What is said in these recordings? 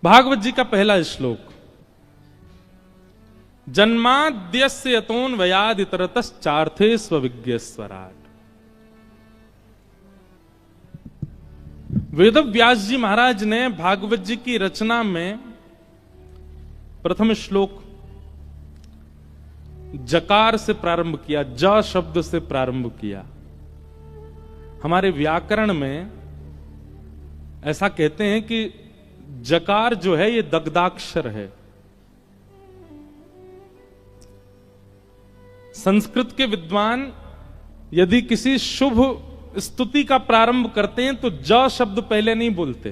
भागवत जी का पहला श्लोक, जन्माद्यस्य यतोन वयाद इतरतश्चार्थे स्वविज्ञ स्वराट। वेदव्यास जी महाराज ने भागवत जी की रचना में प्रथम श्लोक जकार से प्रारंभ किया, ज शब्द से प्रारंभ किया। हमारे व्याकरण में ऐसा कहते हैं कि जकार जो है ये दग्धाक्षर है। संस्कृत के विद्वान यदि किसी शुभ स्तुति का प्रारंभ करते हैं तो ज शब्द पहले नहीं बोलते,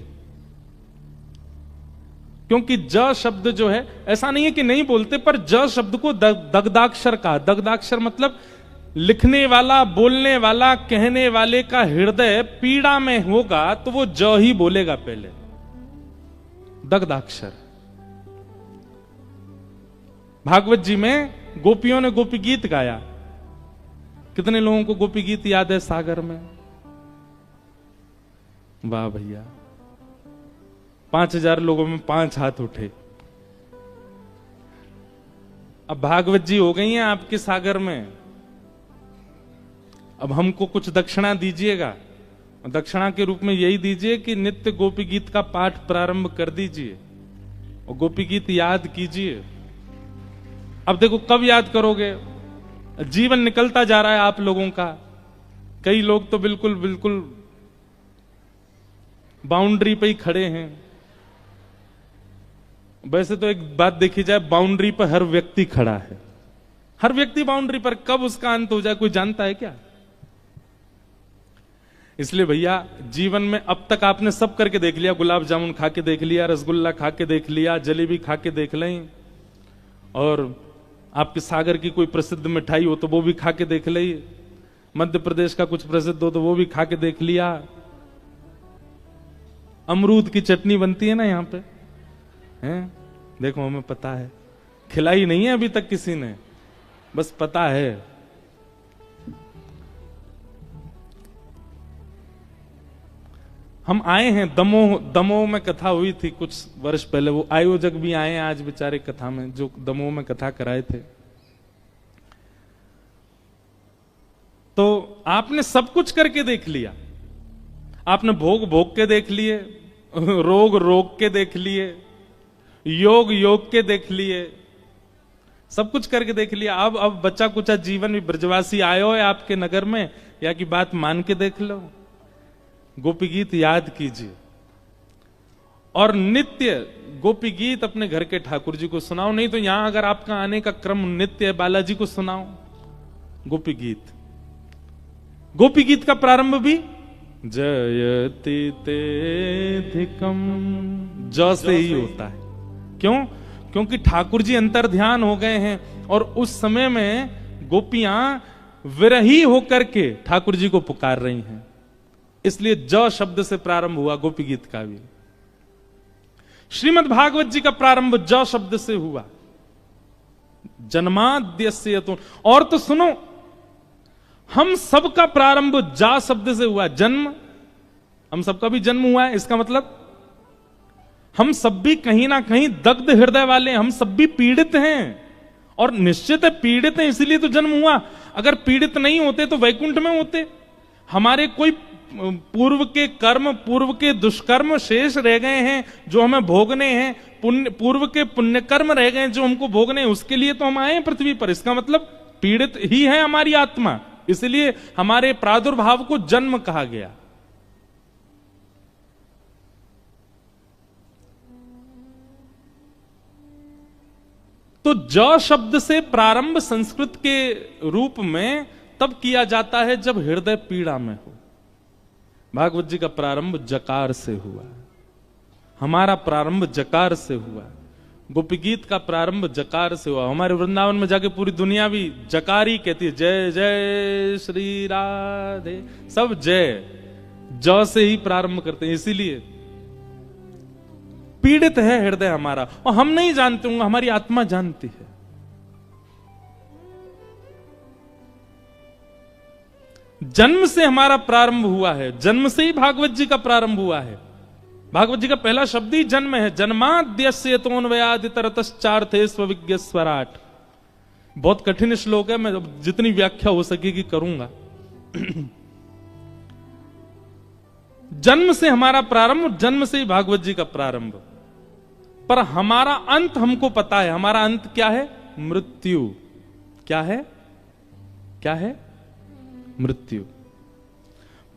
क्योंकि ज शब्द जो है, ऐसा नहीं है कि नहीं बोलते, पर ज शब्द को दग्धाक्षर कहा। दग्धाक्षर मतलब लिखने वाला, बोलने वाला, कहने वाले का हृदय पीड़ा में होगा तो वो ज ही बोलेगा पहले, दग्धाक्षर। भागवत जी में गोपियों ने गोपी गीत गाया। कितने लोगों को गोपी गीत याद है? सागर में, वाह भैया, 5000 लोगों में 5 हाथ उठे। अब भागवत जी हो गई हैं आपके सागर में, अब हमको कुछ दक्षिणा दीजिएगा। दक्षिणा के रूप में यही दीजिए कि नित्य गोपी गीत का पाठ प्रारंभ कर दीजिए और गोपी गीत याद कीजिए। अब देखो कब याद करोगे, जीवन निकलता जा रहा है आप लोगों का। कई लोग तो बिल्कुल बिल्कुल बाउंड्री पे ही खड़े हैं। वैसे तो एक बात देखी जाए, बाउंड्री पर हर व्यक्ति खड़ा है, हर व्यक्ति बाउंड्री पर। कब उसका अंत हो जाए कोई जानता है क्या? इसलिए भैया जीवन में अब तक आपने सब करके देख लिया। गुलाब जामुन खा के देख लिया, रसगुल्ला खा के देख लिया, जलेबी खा के देख लें, और आपके सागर की कोई प्रसिद्ध मिठाई हो तो वो भी खा के देख ले, मध्य प्रदेश का कुछ प्रसिद्ध हो तो वो भी खा के देख लिया। अमरूद की चटनी बनती है ना यहाँ पे, हैं? देखो हमें पता है, खिलाई नहीं है अभी तक किसी ने, बस पता है। हम आए हैं दमोह, दमोह में कथा हुई थी कुछ वर्ष पहले। वो आयोजक भी आए हैं आज बेचारे कथा में, जो दमोह में कथा कराए थे। तो आपने सब कुछ करके देख लिया। आपने भोग भोग के देख लिए, रोग रोग के देख लिए, योग योग के देख लिए, सब कुछ करके देख लिया। अब बच्चा कुचा जीवन भी ब्रजवासी आयो है आपके नगर में, या की बात मान के देख लो। गोपी गीत याद कीजिए और नित्य गोपी गीत अपने घर के ठाकुर जी को सुनाओ। नहीं तो यहां अगर आपका आने का क्रम नित्य है, बालाजी को सुनाओ गोपी गीत। गोपी गीत का प्रारंभ भी जयति तेधिकम ज से ही होता है। क्यों? क्योंकि ठाकुर जी अंतर ध्यान हो गए हैं और उस समय में गोपियां विरही होकर के ठाकुर जी को पुकार रही हैं, इसलिए ज शब्द से प्रारंभ हुआ गोपी गीत का भी। श्रीमद् भागवत जी का प्रारंभ ज शब्द से हुआ, जन्माद्यस्य यतोन। और तो सुनो, हम सबका प्रारंभ जा शब्द से हुआ। जन्म, हम सबका भी जन्म हुआ है, इसका मतलब हम सब भी कहीं ना कहीं दग्ध हृदय वाले, हम सब भी पीड़ित हैं। और निश्चित है पीड़ित हैं, इसलिए तो जन्म हुआ। अगर पीड़ित नहीं होते तो वैकुंठ में होते। हमारे कोई पूर्व के कर्म, पूर्व के दुष्कर्म शेष रह गए हैं जो हमें भोगने हैं, पूर्व के पुण्य कर्म रह गए हैं जो हमको भोगने हैं, उसके लिए तो हम आए हैं पृथ्वी पर। इसका मतलब पीड़ित ही है हमारी आत्मा, इसलिए हमारे प्रादुर्भाव को जन्म कहा गया। तो ज शब्द से प्रारंभ संस्कृत के रूप में तब किया जाता है जब हृदय पीड़ा में हो। भागवत जी का प्रारंभ जकार से हुआ, हमारा प्रारंभ जकार से हुआ, गोपी गीत का प्रारंभ जकार से हुआ। हमारे वृंदावन में जाके पूरी दुनिया भी जकार ही कहती है, जय जय श्री राधे, सब जय ज से ही प्रारंभ करते हैं। इसीलिए पीड़ित है हृदय हमारा, और हम नहीं जानते होंगे, हमारी आत्मा जानती है। जन्म से हमारा प्रारंभ हुआ है, जन्म से ही भागवत जी का प्रारंभ हुआ है। भागवत जी का पहला शब्द ही जन्म है। जन्माद्यस्य तोन्वयादितरतश्चार्थे स्वविज्ञ स्वराट। बहुत कठिन श्लोक है, मैं जितनी व्याख्या हो सकेगी करूंगा। जन्म से हमारा प्रारंभ, जन्म से ही भागवत जी का प्रारंभ, पर हमारा अंत हमको पता है। हमारा अंत क्या है? मृत्यु। क्या है? क्या है? मृत्यु।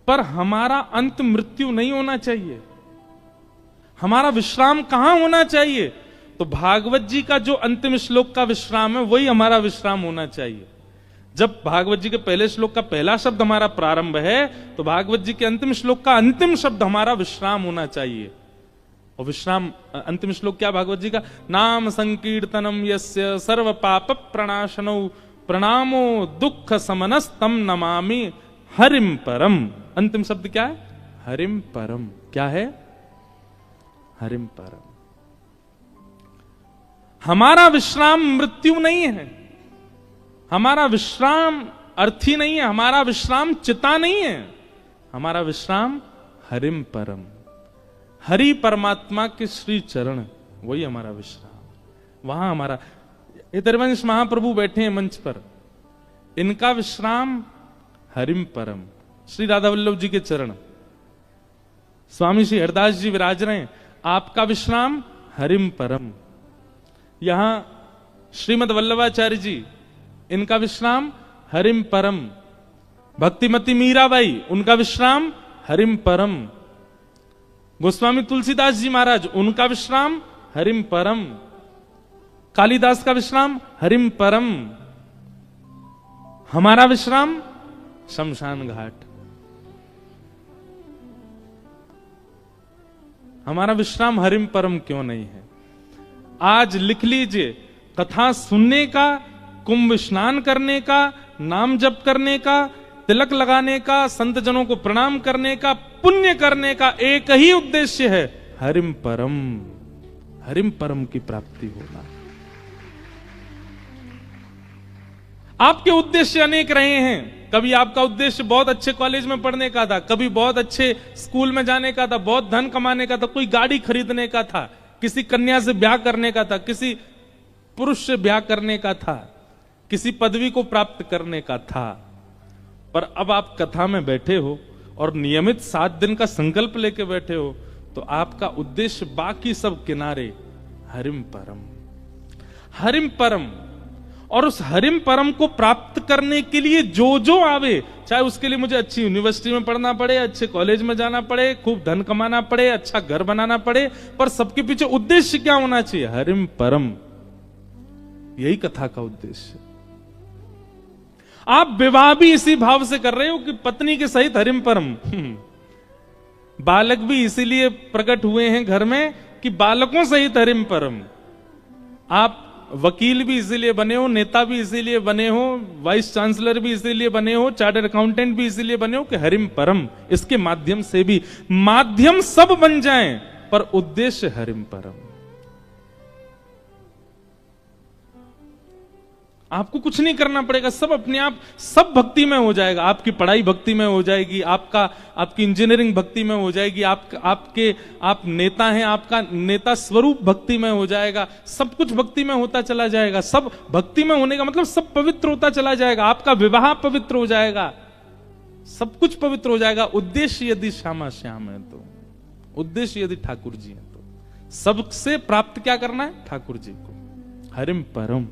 पर हमारा अंत मृत्यु नहीं होना चाहिए। हमारा विश्राम कहां होना चाहिए? तो भागवत जी का जो अंतिम श्लोक का विश्राम है वही हमारा विश्राम होना चाहिए। जब भागवत जी के पहले श्लोक का पहला शब्द हमारा प्रारंभ है, तो भागवत जी के अंतिम श्लोक का अंतिम शब्द हमारा विश्राम होना चाहिए। और विश्राम, अंतिम श्लोक क्या भागवत जी का? नाम संकीर्तनम यस्य सर्व पाप प्रणाशनो प्रणामो दुख समनस्तम नमामि हरिम परम। अंतिम शब्द क्या है? हरिम परम। क्या है? हरिम परम। हमारा विश्राम मृत्यु नहीं है, हमारा विश्राम अर्थी नहीं है, हमारा विश्राम चिता नहीं है, हमारा विश्राम हरिम परम, हरि परमात्मा के श्री चरण, वही हमारा विश्राम। वहां हमारा इतरवंश महाप्रभु बैठे हैं मंच पर, इनका विश्राम हरिम परम, श्री राधा वल्लभ जी के चरण। स्वामी श्री हरदास जी विराज रहे हैं, आपका विश्राम हरिम परम। यहां श्रीमद वल्लभाचार्य जी, इनका विश्राम हरिम परम। भक्तिमती मीराबाई, उनका विश्राम हरिम परम। गोस्वामी तुलसीदास जी महाराज, उनका विश्राम हरिम परम। कालिदास का विश्राम हरिम परम। हमारा विश्राम शमशान घाट। हमारा विश्राम हरिम परम क्यों नहीं है? आज लिख लीजिए, कथा सुनने का, कुंभ स्नान करने का, नाम जप करने का, तिलक लगाने का, संत जनों को प्रणाम करने का, पुण्य करने का एक ही उद्देश्य है, हरिम परम, हरिम परम की प्राप्ति होना। आपके उद्देश्य अनेक रहे हैं। कभी आपका उद्देश्य बहुत अच्छे कॉलेज में पढ़ने का था, कभी बहुत अच्छे स्कूल में जाने का था, बहुत धन कमाने का था, कोई गाड़ी खरीदने का था, किसी कन्या से ब्याह करने का था, किसी पुरुष से ब्याह करने का था, किसी पदवी को प्राप्त करने का था। पर अब आप कथा में बैठे हो और नियमित 7 दिन का संकल्प लेके बैठे हो, तो आपका उद्देश्य बाकी सब किनारे, हरिम परम, हरिम परम। और उस हरिम परम को प्राप्त करने के लिए जो जो आवे, चाहे उसके लिए मुझे अच्छी यूनिवर्सिटी में पढ़ना पड़े, अच्छे कॉलेज में जाना पड़े, खूब धन कमाना पड़े, अच्छा घर बनाना पड़े, पर सबके पीछे उद्देश्य क्या होना चाहिए? हरिम परम। यही कथा का उद्देश्य। आप विवाह भी इसी भाव से कर रहे हो कि पत्नी के सहित हरिम परम। बालक भी इसीलिए प्रकट हुए हैं घर में कि बालकों सहित हरिम परम। आप वकील भी इसीलिए बने हो, नेता भी इसीलिए बने हो, वाइस चांसलर भी इसीलिए बने हो, चार्टर्ड अकाउंटेंट भी इसीलिए बने हो कि हरिम परम, इसके माध्यम से भी, माध्यम सब बन जाएं पर उद्देश्य हरिम परम। आपको कुछ नहीं करना पड़ेगा, सब अपने आप, सब भक्ति में हो जाएगा। आपकी पढ़ाई भक्ति में हो जाएगी, आपकी इंजीनियरिंग भक्ति में हो जाएगी, आप नेता हैं, आपका नेता स्वरूप भक्ति में हो जाएगा, सब कुछ भक्ति में होता चला जाएगा। सब भक्ति में होने का मतलब सब पवित्र होता चला जाएगा। आपका विवाह पवित्र हो जाएगा, सब कुछ पवित्र हो जाएगा। उद्देश्य यदि श्यामा श्याम है तो, उद्देश्य यदि ठाकुर जी है तो, सबसे प्राप्त क्या करना है? ठाकुर जी को, हरिम परम।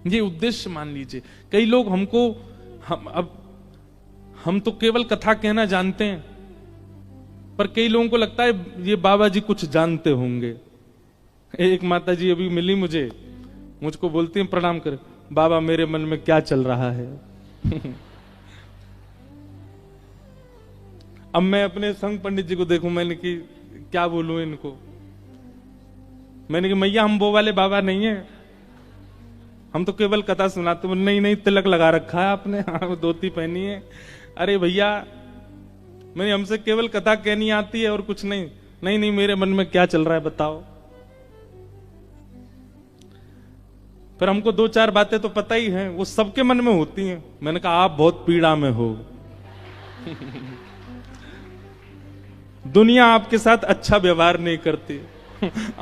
ये उद्देश्य मान लीजिए। कई लोग हमको, हम तो केवल कथा कहना जानते हैं, पर कई लोगों को लगता है ये बाबा जी कुछ जानते होंगे। एक माता जी अभी मिली मुझे, मुझको बोलती हैं प्रणाम कर, बाबा मेरे मन में क्या चल रहा है। अब मैं अपने संग पंडित जी को देखूं, मैंने कि क्या बोलूं इनको, मैंने कि मैया हम वो वाले बाबा नहीं है, हम तो केवल कथा सुनाते। नहीं नहीं, तिलक लगा रखा है आपने, हाँ धोती पहनी है। अरे भैया, मैंने हमसे केवल कथा कहनी आती है और कुछ नहीं। नहीं नहीं, मेरे मन में क्या चल रहा है बताओ। फिर हमको 2-4 बातें तो पता ही हैं, वो सबके मन में होती हैं। मैंने कहा आप बहुत पीड़ा में हो, दुनिया आपके साथ अच्छा व्यवहार नहीं करती।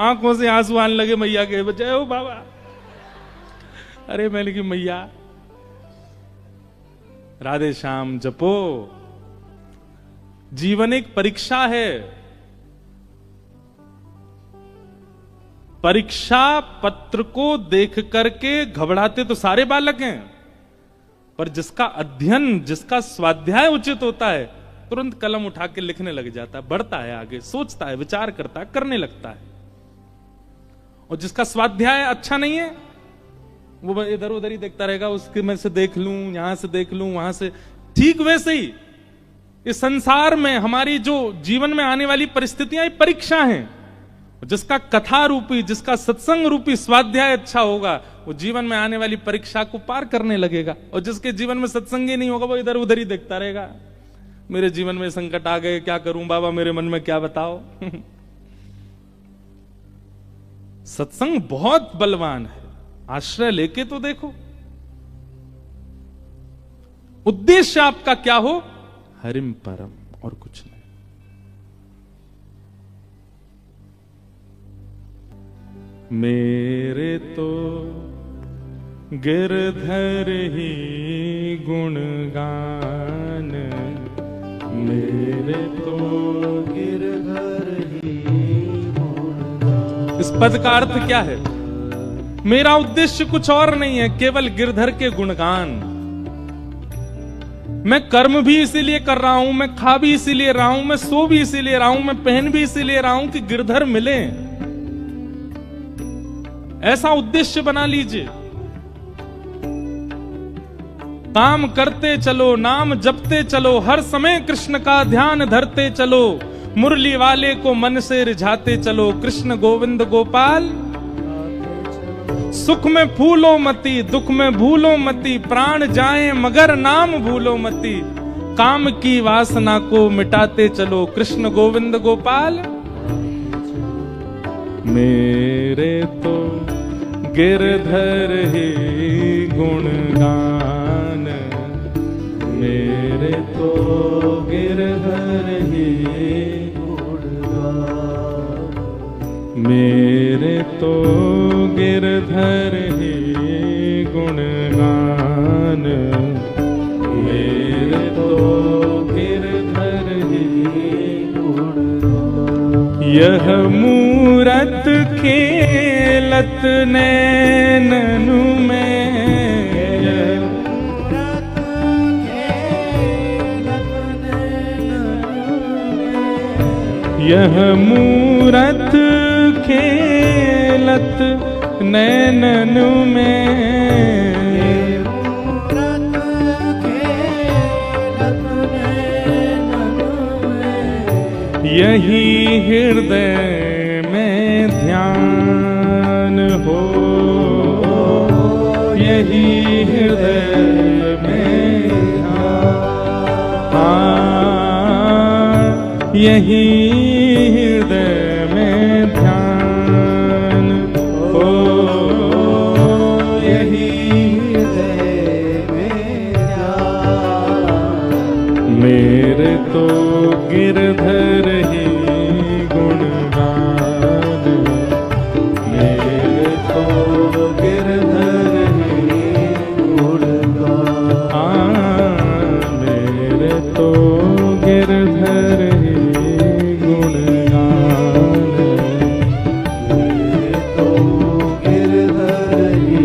आंखों से आंसू आने लगे मैया के, जय हो बाबा। अरे मैंने की मैया राधे श्याम जपो। जीवन एक परीक्षा है। परीक्षा पत्र को देख करके घबराते तो सारे बालक हैं, पर जिसका अध्ययन, जिसका स्वाध्याय उचित होता है, तुरंत कलम उठा के लिखने लग जाता है, बढ़ता है आगे, सोचता है, विचार करता है, करने लगता है। और जिसका स्वाध्याय अच्छा नहीं है, वो इधर उधर ही देखता रहेगा, उसके में से देख लूं, यहां से देख लूं, वहां से। ठीक वैसे ही इस संसार में हमारी जो जीवन में आने वाली परिस्थितियां परीक्षा हैं। जिसका कथा रूपी, जिसका सत्संग रूपी स्वाध्याय अच्छा होगा, वो जीवन में आने वाली परीक्षा को पार करने लगेगा। और जिसके जीवन में सत्संग ही नहीं होगा, वो इधर उधर ही देखता रहेगा। मेरे जीवन में संकट आ गए, क्या करूं बाबा, मेरे मन में क्या बताओ। सत्संग बहुत बलवान है, आश्रय लेके तो देखो। उद्देश्य आपका क्या हो, हरिम परम, और कुछ नहीं। मेरे तो गिरधर ही गुणगान, मेरे तो गिरधर ही गुणगान। इस पद का अर्थ क्या है? मेरा उद्देश्य कुछ और नहीं है, केवल गिरधर के गुणगान। मैं कर्म भी इसीलिए कर रहा हूं, मैं खा भी इसीलिए रहा हूं, मैं सो भी इसीलिए रहा हूं, मैं पहन भी इसीलिए रहा हूं कि गिरधर मिले। ऐसा उद्देश्य बना लीजिए। काम करते चलो, नाम जपते चलो, हर समय कृष्ण का ध्यान धरते चलो, मुरली वाले को मन से रिझाते चलो, कृष्ण गोविंद गोपाल। सुख में फूलो मती, दुख में भूलो मती, प्राण जाए मगर नाम भूलो मती, काम की वासना को मिटाते चलो, कृष्ण गोविंद गोपाल। मेरे तो गिरधर ही गुणगान, मेरे तो गिरधर ही गुणगान, मेरे तो गिरधर ही गुणगान, मेरे तो गिरधर ही गुणगान। यह मूरत खेलत नैननु में, यह मूरत खेलत नैननु में, यही हृदय में ध्यान हो, यही हृदय में ध्यान, यही हृदय में ध्यान हो, यही हृदय में ध्यान। मेरे तो गिरधर ही गुणगान, मेरे तो गिरधर ही गुणगान, मेरे तो गिरधर ही गुणगान, मेरे तो गिरधर ही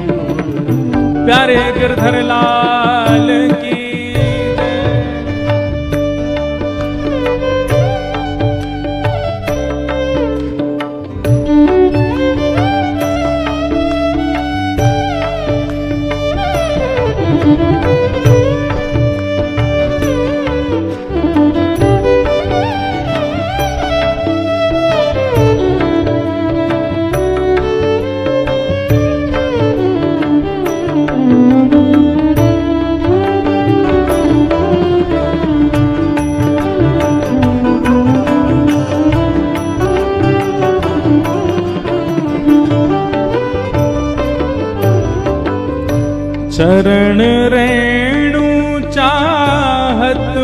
गुणगान। प्यारे गिरधर लाल की चरण रेणु चाहत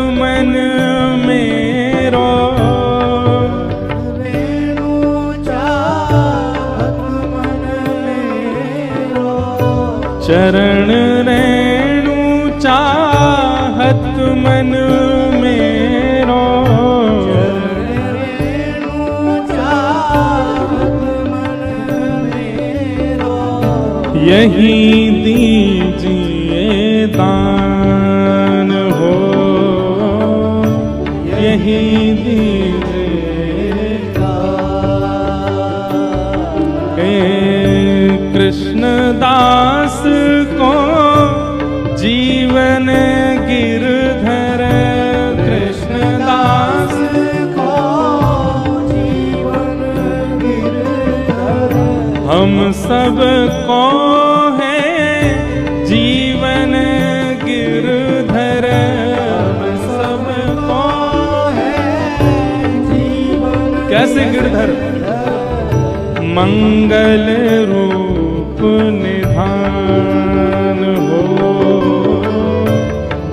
यही दीजिए दान हो, यही दीजिए दान। कृष्णदास को जीवन गिरधर, कृष्णदास को जीवन गिरधर, हम सब को है जीवन गिरधर, हम सब को है जीवन। कैसे गिरधर? मंगल रूप निधान हो,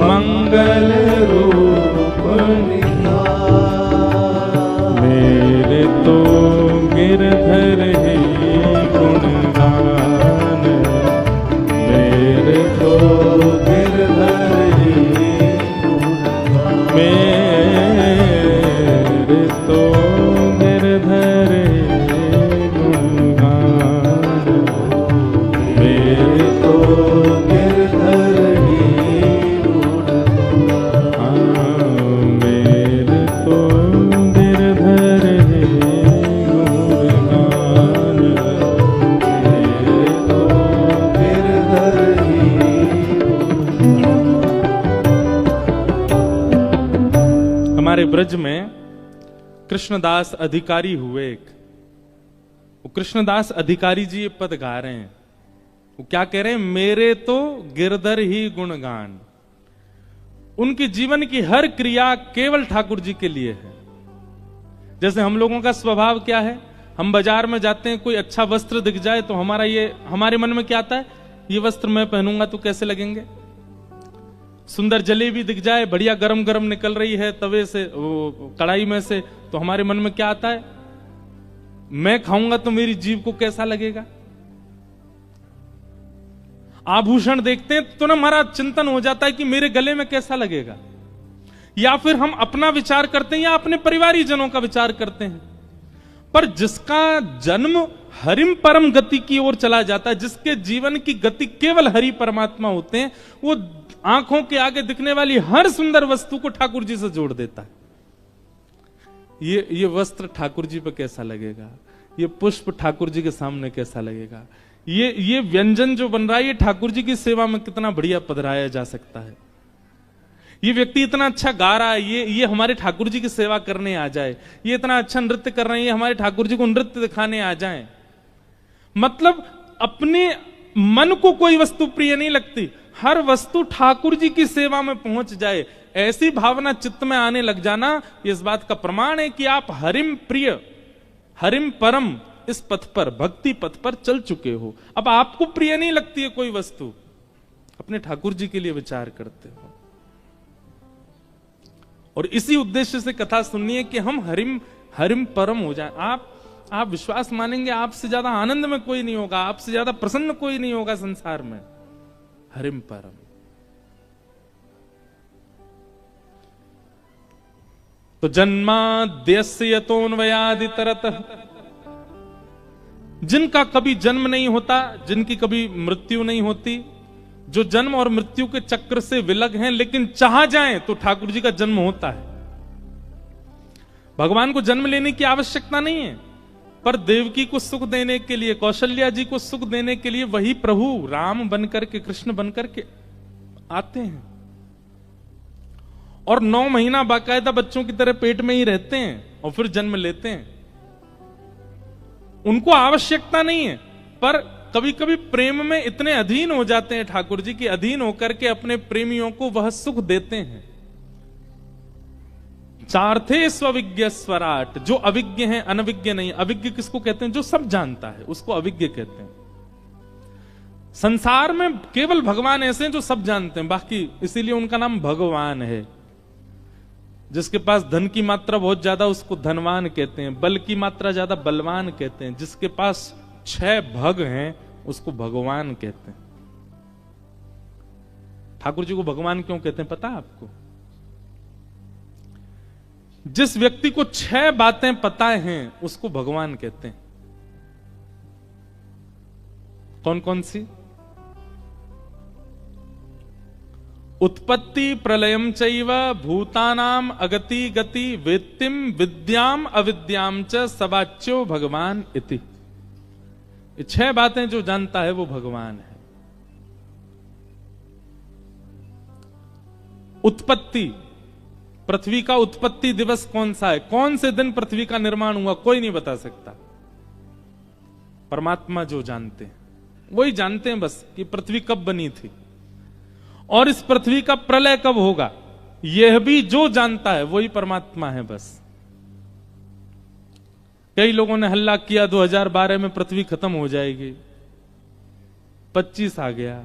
मंगल रूप निधान। मेरे तो गिरधर ही गुणगान, मेरे तो गिरधर ही गुणगान, मेरे तो गिरधर ही गुणगान, मेरे तो गिरधर ही गुणगान, मेरे तो गिरधर ही गुणगान, मेरे तो गिरधर ही गुणगान। हमारे ब्रज में कृष्णदास अधिकारी हुए एक, वो कृष्णदास अधिकारी जी ये पद गा रहे हैं। वो क्या कह रहे हैं? मेरे तो गिरधर ही गुणगान। उनके जीवन की हर क्रिया केवल ठाकुर जी के लिए है। जैसे हम लोगों का स्वभाव क्या है, हम बाजार में जाते हैं, कोई अच्छा वस्त्र दिख जाए तो हमारे मन में क्या आता है? ये वस्त्र मैं पहनूंगा तो कैसे लगेंगे? सुंदर जलेबी दिख जाए, बढ़िया गरम गरम निकल रही है तवे से, कढ़ाई में से, तो हमारे मन में क्या आता है? मैं खाऊंगा तो मेरी जीभ को कैसा लगेगा? आभूषण देखते हैं तो ना हमारा चिंतन हो जाता है कि मेरे गले में कैसा लगेगा। या फिर हम अपना विचार करते हैं या अपने परिवारी जनों का विचार करते हैं। पर जिसका जन्म हरिम परम गति की ओर चला जाता है, जिसके जीवन की गति केवल हरि परमात्मा होते हैं, वो आंखों के आगे दिखने वाली हर सुंदर वस्तु को ठाकुर जी से जोड़ देता है। ये वस्त्र ठाकुर जी पे कैसा लगेगा? ये पुष्प ठाकुर जी के सामने कैसा लगेगा? ये व्यंजन जो बन रहा है, ये ठाकुर जी की सेवा में कितना बढ़िया पधराया जा सकता है। ये व्यक्ति इतना अच्छा गा रहा है, ये हमारे ठाकुर जी की सेवा करने आ जाए। ये इतना अच्छा नृत्य कर रहे हैं, ये हमारे ठाकुर जी को नृत्य दिखाने आ जाए। मतलब अपने मन को कोई वस्तु प्रिय नहीं लगती, हर वस्तु ठाकुर जी की सेवा में पहुंच जाए, ऐसी भावना चित्त में आने लग जाना, इस बात का प्रमाण है कि आप हरिम प्रिय, हरिम परम इस पथ पर, भक्ति पथ पर चल चुके हो। अब आपको प्रिय नहीं लगती है कोई वस्तु, अपने ठाकुर जी के लिए विचार करते हो। और इसी उद्देश्य से कथा सुननी है कि हम हरिम परम हो जाए। आप विश्वास मानेंगे, आपसे ज्यादा आनंद में कोई नहीं होगा, आपसे ज्यादा प्रसन्न कोई नहीं होगा संसार में। हरिम परम। तो जन्माद्यस्य यतोऽन्वयादितरतः, जिनका कभी जन्म नहीं होता, जिनकी कभी मृत्यु नहीं होती, जो जन्म और मृत्यु के चक्र से विलग हैं, लेकिन चाह जाएं तो ठाकुर जी का जन्म होता है। भगवान को जन्म लेने की आवश्यकता नहीं है, पर देवकी को सुख देने के लिए, कौशल्या जी को सुख देने के लिए वही प्रभु राम बनकर के, कृष्ण बनकर के आते हैं और 9 महीना बाकायदा बच्चों की तरह पेट में ही रहते हैं और फिर जन्म लेते हैं। उनको आवश्यकता नहीं है, पर कभी कभी प्रेम में इतने अधीन हो जाते हैं ठाकुर जी की, अधीन होकर के अपने प्रेमियों को वह सुख देते हैं। चार्थे स्वविज्ञ स्वराट, जो अविज्ञ है, अनविज्ञ नहीं। अविज्ञ किसको कहते हैं? जो सब जानता है, उसको अविज्ञ कहते हैं। संसार में केवल भगवान ऐसे हैं जो सब जानते हैं, बाकी इसीलिए उनका नाम भगवान है। जिसके पास धन की मात्रा बहुत ज्यादा उसको धनवान कहते हैं, बल की मात्रा ज्यादा बलवान कहते हैं, जिसके पास 6 भग हैं उसको भगवान कहते हैं। ठाकुर जी को भगवान क्यों कहते हैं पता है आपको? जिस व्यक्ति को 6 बातें पता हैं उसको भगवान कहते हैं। कौन कौन सी? उत्पत्ति प्रलयम चैव भूतानाम अगति गति वेत्तिम विद्याम अविद्याम च सवाच्यो भगवान इति। ये 6 बातें जो जानता है वो भगवान है। उत्पत्ति, पृथ्वी का उत्पत्ति दिवस कौन सा है, कौन से दिन पृथ्वी का निर्माण हुआ, कोई नहीं बता सकता। परमात्मा जो जानते हैं वही जानते हैं बस कि पृथ्वी कब बनी थी और इस पृथ्वी का प्रलय कब होगा, यह भी जो जानता है वही परमात्मा है बस। कई लोगों ने हल्ला किया 2012 में पृथ्वी खत्म हो जाएगी, 25 आ गया,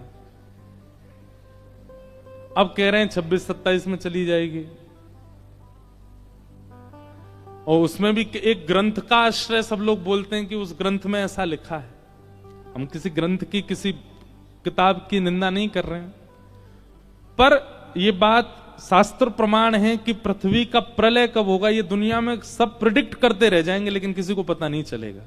अब कह रहे हैं 26-27 में चली जाएगी। और उसमें भी एक ग्रंथ का आश्रय सब लोग बोलते हैं कि उस ग्रंथ में ऐसा लिखा है। हम किसी ग्रंथ की, किसी किताब की निंदा नहीं कर रहे हैं, पर यह बात शास्त्र प्रमाण है कि पृथ्वी का प्रलय कब होगा ये दुनिया में सब प्रिडिक्ट करते रह जाएंगे, लेकिन किसी को पता नहीं चलेगा।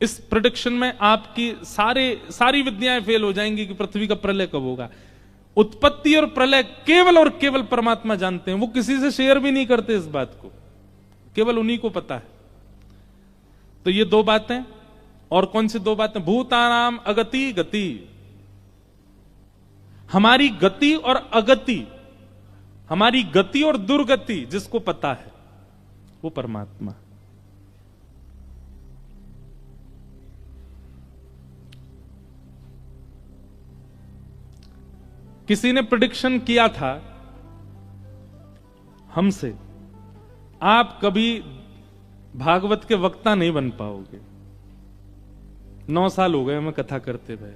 इस प्रिडिक्शन में आपकी सारी विद्याएं फेल हो जाएंगी कि पृथ्वी का प्रलय कब होगा। उत्पत्ति और प्रलय केवल और केवल परमात्मा जानते हैं, वो किसी से शेयर भी नहीं करते इस बात को, केवल उन्हीं को पता है। तो ये 2 बातें, और कौन सी 2 बातें? भूतानाम अगति गति, हमारी गति और अगति, हमारी गति और दुर्गति जिसको पता है वो परमात्मा। किसी ने प्रेडिक्शन किया था हमसे, आप कभी भागवत के वक्ता नहीं बन पाओगे। 9 साल हो गए हमें कथा करते हुए।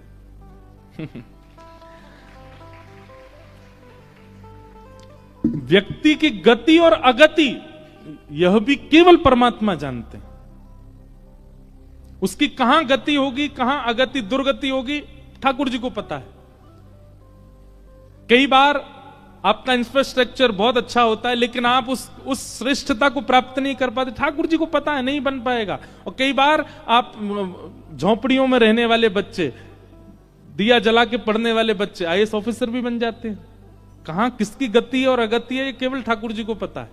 व्यक्ति की गति और अगति यह भी केवल परमात्मा जानते हैं। उसकी कहां गति होगी, कहां अगति दुर्गति होगी, ठाकुर जी को पता है। कई बार आपका इंफ्रास्ट्रक्चर बहुत अच्छा होता है लेकिन आप उस श्रेष्ठता को प्राप्त नहीं कर पाते, ठाकुर जी को पता है नहीं बन पाएगा। और कई बार आप झोपड़ियों में रहने वाले बच्चे, दिया जला के पढ़ने वाले बच्चे आईएएस ऑफिसर भी बन जाते हैं। कहां किसकी गति और अगति है ये केवल ठाकुर जी को पता है।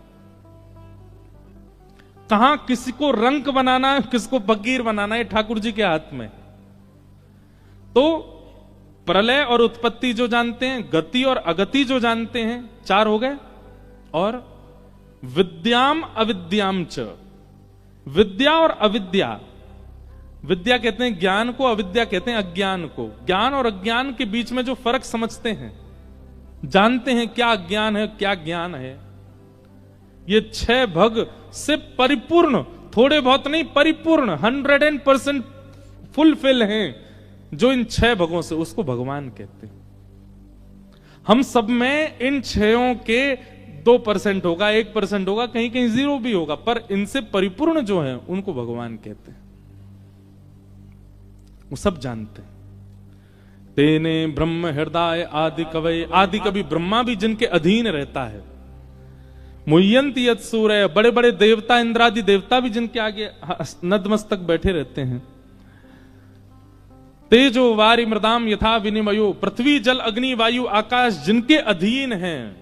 कहां किसी को रंक बनाना है, किसको फकीर बनाना है, ठाकुर जी के हाथ में। तो प्रलय और उत्पत्ति जो जानते हैं, गति और अगति जो जानते हैं, 4 हो गए। और विद्याम अविद्याम च, विद्या और अविद्या। विद्या कहते हैं ज्ञान को, अविद्या कहते हैं अज्ञान को। ज्ञान और अज्ञान के बीच में जो फर्क समझते हैं, जानते हैं क्या अज्ञान है क्या ज्ञान है, ये 6 भग से परिपूर्ण, थोड़े बहुत नहीं, परिपूर्ण 100% फुलफिल हैं जो इन 6 भगों से, उसको भगवान कहते हैं। हम सब में इन 6 के 2% होगा, 1% होगा, कहीं कहीं 0 भी होगा, पर इनसे परिपूर्ण जो है उनको भगवान कहते हैं। वो सब जानते हैं। तेने ब्रह्म हृदय आदि कवय, आदि कवि ब्रह्मा भी जिनके अधीन रहता है। मुह्यंति यत् सूर्य, बड़े बड़े देवता, इंद्रादि देवता भी जिनके आगे नतमस्तक बैठे रहते हैं। तेजो वारि मृदाम यथा विनिमयो, पृथ्वी जल अग्नि वायु आकाश जिनके अधीन हैं।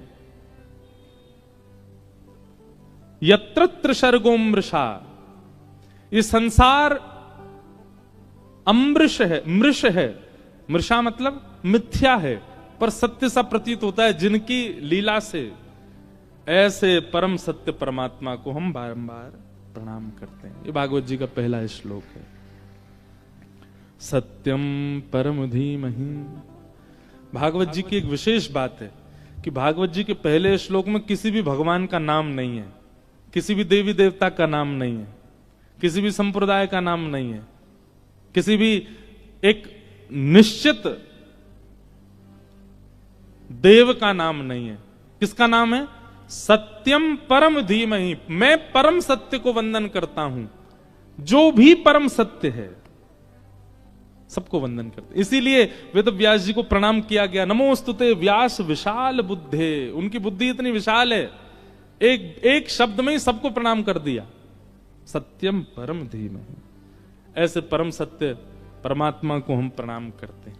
यत्र सर्गो मृषा, ये संसार अमृष है, मृष है। मृषा मतलब मिथ्या है पर सत्य सा प्रतीत होता है, जिनकी लीला से। ऐसे परम सत्य परमात्मा को हम बारंबार प्रणाम करते हैं। ये भागवत जी का पहला श्लोक है। सत्यम परम धीमहि। भागवत जी की एक विशेष बात है कि भागवत जी के पहले श्लोक में किसी भी भगवान का नाम नहीं है, किसी भी देवी देवता का नाम नहीं है, किसी भी संप्रदाय का नाम नहीं है, किसी भी एक निश्चित देव का नाम नहीं है। किसका नाम है? सत्यम परम धीमहि। मैं परम सत्य को वंदन करता हूं, जो भी परम सत्य है सबको वंदन करते। इसीलिए वेद व्यास जी को प्रणाम किया गया। नमोस्तुते व्यास विशाल बुद्धे। उनकी बुद्धि इतनी विशाल है, एक शब्द में ही सबको प्रणाम कर दिया। सत्यम परम धीमहि। ऐसे परम सत्य परमात्मा को हम प्रणाम करते हैं।